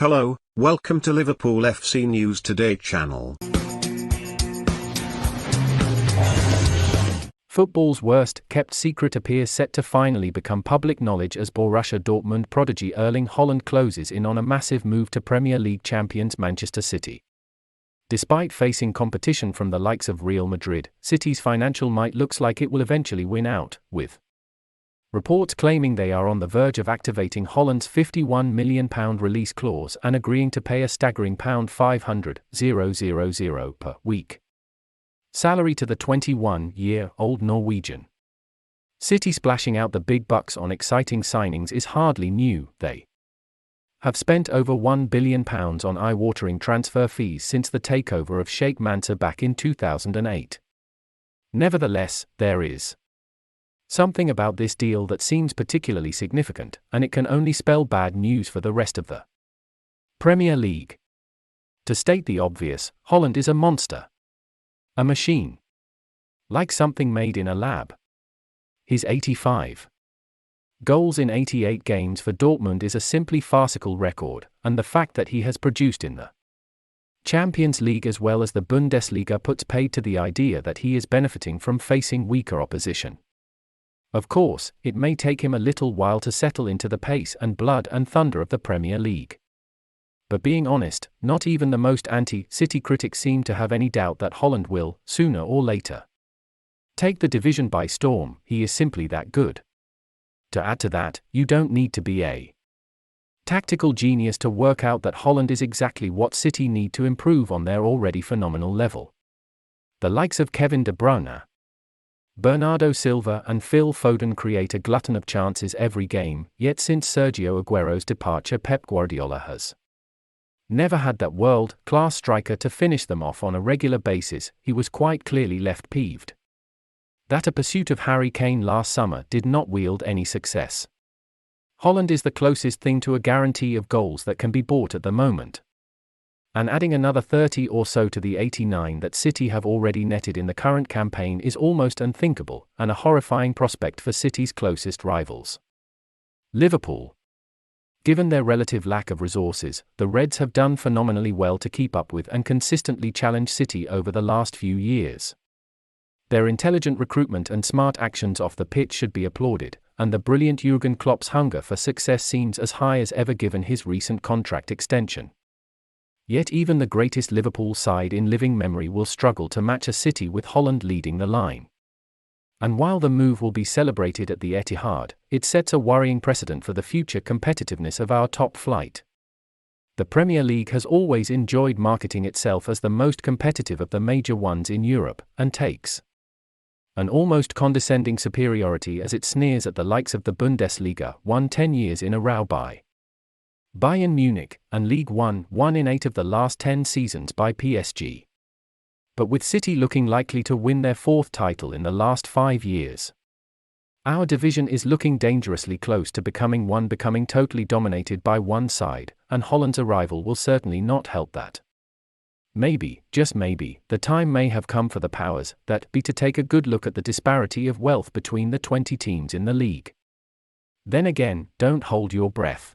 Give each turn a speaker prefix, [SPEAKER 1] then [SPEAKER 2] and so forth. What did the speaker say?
[SPEAKER 1] Hello, welcome to Liverpoolfc News Today channel.
[SPEAKER 2] Football's worst-kept secret appears set to finally become public knowledge as Borussia Dortmund prodigy Erling Haaland closes in on a massive move to Premier League champions Manchester City. Despite facing competition from the likes of Real Madrid, City's financial might looks like it will eventually win out, with reports claiming they are on the verge of activating Haaland's £51 million release clause and agreeing to pay a staggering £500,000 per week salary to the 21-year-old Norwegian. City splashing out the big bucks on exciting signings is hardly new. They have spent over £1 billion on eye-watering transfer fees since the takeover of Sheikh Mansour back in 2008. Nevertheless, there is something about this deal that seems particularly significant, and it can only spell bad news for the rest of the Premier League. To state the obvious, Haaland is a monster. A machine. Like something made in a lab. His 85 goals in 88 games for Dortmund is a simply farcical record, and the fact that he has produced in the Champions League as well as the Bundesliga puts paid to the idea that he is benefiting from facing weaker opposition. Of course, it may take him a little while to settle into the pace and blood and thunder of the Premier League. But being honest, not even the most anti-City critics seem to have any doubt that Haaland will, sooner or later, take the division by storm. He is simply that good. To add to that, you don't need to be a tactical genius to work out that Haaland is exactly what City need to improve on their already phenomenal level. The likes of Kevin De Bruyne, Bernardo Silva and Phil Foden create a glutton of chances every game, yet since Sergio Aguero's departure Pep Guardiola has never had that world-class striker to finish them off on a regular basis. He was quite clearly left peeved that a pursuit of Harry Kane last summer did not wield any success. Haaland is the closest thing to a guarantee of goals that can be bought at the moment. And adding another 30 or so to the 89 that City have already netted in the current campaign is almost unthinkable, and a horrifying prospect for City's closest rivals, Liverpool. Given their relative lack of resources, the Reds have done phenomenally well to keep up with and consistently challenge City over the last few years. Their intelligent recruitment and smart actions off the pitch should be applauded, and the brilliant Jurgen Klopp's hunger for success seems as high as ever given his recent contract extension. Yet even the greatest Liverpool side in living memory will struggle to match a City with Haaland leading the line. And while the move will be celebrated at the Etihad, it sets a worrying precedent for the future competitiveness of our top flight. The Premier League has always enjoyed marketing itself as the most competitive of the major ones in Europe, and takes an almost condescending superiority as it sneers at the likes of the Bundesliga, won 10 years in a row by Bayern Munich, and League One, won in 8 of the last 10 seasons by PSG. But with City looking likely to win their 4th title in the last 5 years, our division is looking dangerously close to becoming totally dominated by one side, and Haaland's arrival will certainly not help that. Maybe, just maybe, the time may have come for the powers that be to take a good look at the disparity of wealth between the 20 teams in the league. Then again, don't hold your breath.